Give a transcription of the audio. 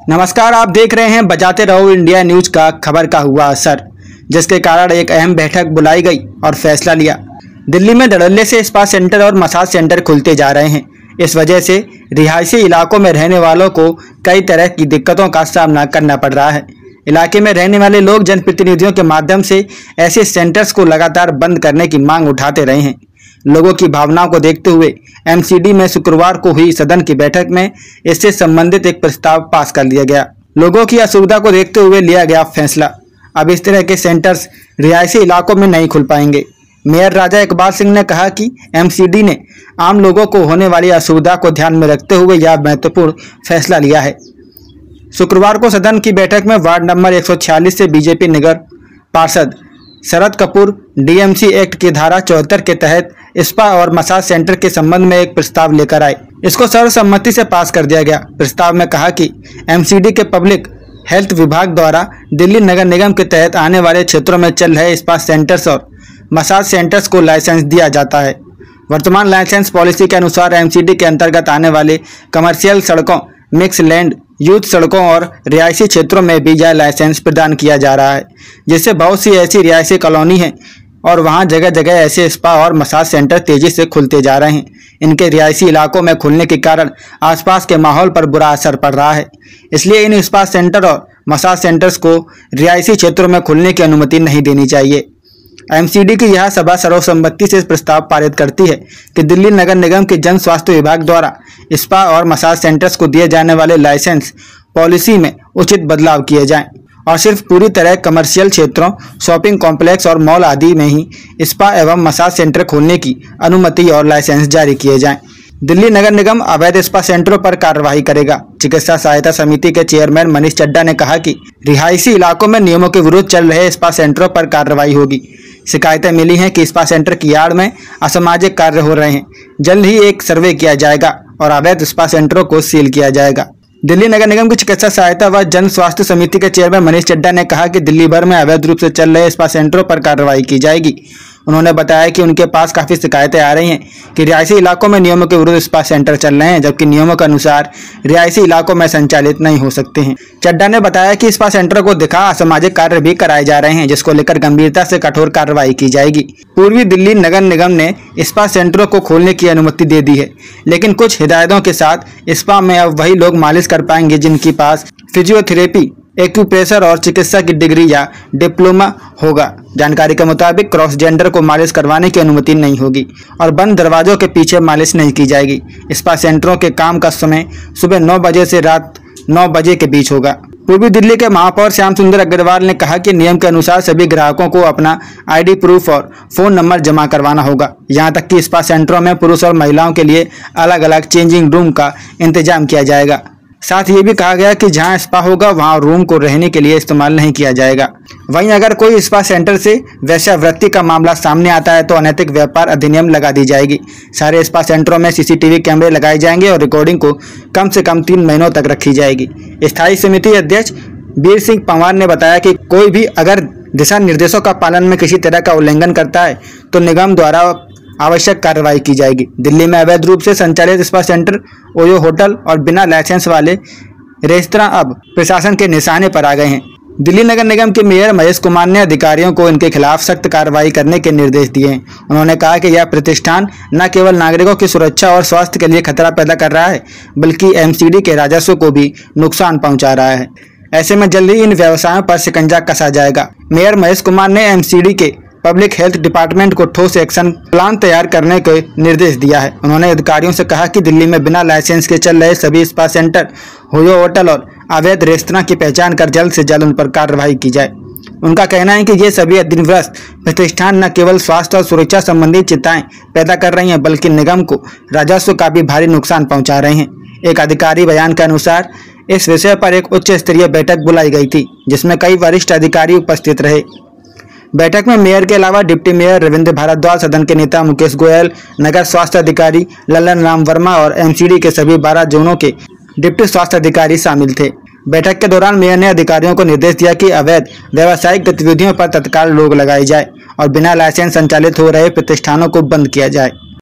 नमस्कार, आप देख रहे हैं बजाते रहो इंडिया न्यूज का खबर का हुआ असर, जिसके कारण एक अहम बैठक बुलाई गई और फैसला लिया। दिल्ली में धड़ल्ले से स्पा सेंटर और मसाज सेंटर खुलते जा रहे हैं। इस वजह से रिहायशी इलाकों में रहने वालों को कई तरह की दिक्कतों का सामना करना पड़ रहा है। इलाके में रहने वाले लोग जनप्रतिनिधियों के माध्यम से ऐसे सेंटर्स को लगातार बंद करने की मांग उठाते रहे हैं। लोगों की भावनाओं को देखते हुए एमसीडी में शुक्रवार को हुई सदन की बैठक में इससे संबंधित एक प्रस्ताव पास कर लिया गया। लोगों की असुविधा को देखते हुए लिया गया फैसला। अब इस तरह के सेंटर्स रिहायशी इलाकों में नहीं खुल पाएंगे। मेयर राजा इकबाल सिंह ने कहा कि एमसीडी ने आम लोगों को होने वाली असुविधा को ध्यान में रखते हुए यह महत्वपूर्ण फैसला लिया है। शुक्रवार को सदन की बैठक में वार्ड नंबर 146 से बीजेपी नगर पार्षद शरद कपूर डीएमसी एक्ट की धारा 74 के तहत स्पा और मसाज सेंटर के संबंध में एक प्रस्ताव लेकर आए। इसको सर्वसम्मति से पास कर दिया गया। प्रस्ताव में कहा कि एमसीडी के पब्लिक हेल्थ विभाग द्वारा दिल्ली नगर निगम के तहत आने वाले क्षेत्रों में चल रहे स्पा सेंटर्स और मसाज सेंटर्स को लाइसेंस दिया जाता है। वर्तमान लाइसेंस पॉलिसी के अनुसार एमसीडी के अंतर्गत आने वाले कमर्शियल सड़कों, मिक्स लैंड, यूथ सड़कों और रिहायशी क्षेत्रों में भी यह लाइसेंस प्रदान किया जा रहा है, जिससे बहुत सी ऐसी रिहायशी कॉलोनी हैं और वहां जगह जगह ऐसे स्पा और मसाज सेंटर तेजी से खुलते जा रहे हैं। इनके रिहायशी इलाकों में खुलने के कारण आसपास के माहौल पर बुरा असर पड़ रहा है। इसलिए इन स्पा सेंटर और मसाज सेंटर्स को रिहायशी क्षेत्रों में खुलने की अनुमति नहीं देनी चाहिए। एमसीडी की यह सभा सर्वसम्मति से प्रस्ताव पारित करती है कि दिल्ली नगर निगम के जन स्वास्थ्य विभाग द्वारा स्पा और मसाज सेंटर्स को दिए जाने वाले लाइसेंस पॉलिसी में उचित बदलाव किए जाएं और सिर्फ पूरी तरह कमर्शियल क्षेत्रों, शॉपिंग कॉम्प्लेक्स और मॉल आदि में ही स्पा एवं मसाज सेंटर खोलने की अनुमति और लाइसेंस जारी किए जाएं। दिल्ली नगर निगम अवैध स्पा सेंटरों पर कार्रवाई करेगा। चिकित्सा सहायता समिति के चेयरमैन मनीष चड्डा ने कहा कि रिहायशी इलाकों में नियमों के विरुद्ध चल रहे स्पा सेंटरों पर कार्रवाई होगी। शिकायतें मिली हैं कि स्पा सेंटर की आड़ में असामाजिक कार्य हो रहे हैं। जल्द ही एक सर्वे किया जाएगा और अवैध स्पा सेंटरों को सील किया जाएगा। दिल्ली नगर निगम की चिकित्सा सहायता व जन स्वास्थ्य समिति के चेयरमैन मनीष चड्डा ने कहा कि दिल्ली भर में अवैध रूप से चल रहे स्पा सेंटरों पर कार्रवाई की जाएगी। उन्होंने बताया कि उनके पास काफ़ी शिकायतें आ रही हैं कि रिहायशी इलाकों में नियमों के विरुद्ध स्पा सेंटर चल रहे हैं, जबकि नियमों के अनुसार रिहायशी इलाकों में संचालित नहीं हो सकते हैं। चड्डा ने बताया कि स्पा सेंटर को दिखा असामाजिक कार्य भी कराए जा रहे हैं, जिसको लेकर गंभीरता से कठोर कार्रवाई की जाएगी। पूर्वी दिल्ली नगर निगम ने स्पा सेंटरों को खोलने की अनुमति दे दी है, लेकिन कुछ हिदायतों के साथ स्पा में अब वही लोग मालिश कर पाएंगे जिनके पास फिजियोथेरेपी, एक्यूप्रेशर और चिकित्सा की डिग्री या डिप्लोमा होगा। जानकारी के मुताबिक क्रॉस जेंडर को मालिश करवाने की अनुमति नहीं होगी और बंद दरवाजों के पीछे मालिश नहीं की जाएगी। स्पा सेंटरों के काम का समय सुबह 9 बजे से रात 9 बजे के बीच होगा। पूर्वी दिल्ली के महापौर श्याम सुंदर अग्रवाल ने कहा कि नियम के अनुसार सभी ग्राहकों को अपना आईडी प्रूफ और फोन नंबर जमा करवाना होगा। यहां तक कि स्पा सेंटरों में पुरुष और महिलाओं के लिए अलग अलग चेंजिंग रूम का इंतजाम किया जाएगा। साथ ये भी कहा गया कि जहां स्पा होगा वहां रूम को रहने के लिए इस्तेमाल नहीं किया जाएगा। वहीं अगर कोई स्पा सेंटर से वेश्यावृत्ति का मामला सामने आता है तो अनैतिक व्यापार अधिनियम लगा दी जाएगी। सारे स्पा सेंटरों में सीसीटीवी कैमरे लगाए जाएंगे और रिकॉर्डिंग को कम से कम 3 महीनों तक रखी जाएगी। स्थायी समिति अध्यक्ष वीर सिंह पंवार ने बताया कि कोई भी अगर दिशा निर्देशों का पालन में किसी तरह का उल्लंघन करता है तो निगम द्वारा आवश्यक कार्रवाई की जाएगी। दिल्ली में अवैध रूप से संचालित स्पा सेंटर, ओयो होटल और बिना लाइसेंस वाले रेस्तरां अब प्रशासन के निशाने पर आ गए हैं। दिल्ली नगर निगम के मेयर महेश कुमार ने अधिकारियों को इनके खिलाफ सख्त कार्रवाई करने के निर्देश दिए हैं। उन्होंने कहा कि यह प्रतिष्ठान न केवल नागरिकों की सुरक्षा और स्वास्थ्य के लिए खतरा पैदा कर रहा है, बल्कि एमसीडी के राजस्व को भी नुकसान पहुंचा रहा है। ऐसे में जल्द ही इन व्यवसायों पर शिकंजा कसा जाएगा। मेयर महेश कुमार ने एमसीडी के पब्लिक हेल्थ डिपार्टमेंट को ठोस एक्शन प्लान तैयार करने के निर्देश दिया है। उन्होंने अधिकारियों से कहा कि दिल्ली में बिना लाइसेंस के चल रहे सभी स्पा सेंटर, होयो होटल और अवैध रेस्तरां की पहचान कर जल्द से जल्द उन पर कार्रवाई की जाए। उनका कहना है कि ये सभी अधीनस्थ प्रतिष्ठान न केवल स्वास्थ्य और सुरक्षा संबंधी चिंताएं पैदा कर रही हैं, बल्कि निगम को राजस्व का भी भारी नुकसान पहुंचा रहे हैं। एक अधिकारी बयान के अनुसार इस विषय पर एक उच्च स्तरीय बैठक बुलाई गई थी, जिसमें कई वरिष्ठ अधिकारी उपस्थित रहे। बैठक में मेयर के अलावा डिप्टी मेयर रविंद्र भारद्वाज, सदन के नेता मुकेश गोयल, नगर स्वास्थ्य अधिकारी ललन राम वर्मा और एमसीडी के सभी 12 जोनों के डिप्टी स्वास्थ्य अधिकारी शामिल थे। बैठक के दौरान मेयर ने अधिकारियों को निर्देश दिया कि अवैध व्यावसायिक गतिविधियों पर तत्काल रोक लगाई जाए और बिना लाइसेंस संचालित हो रहे प्रतिष्ठानों को बंद किया जाए।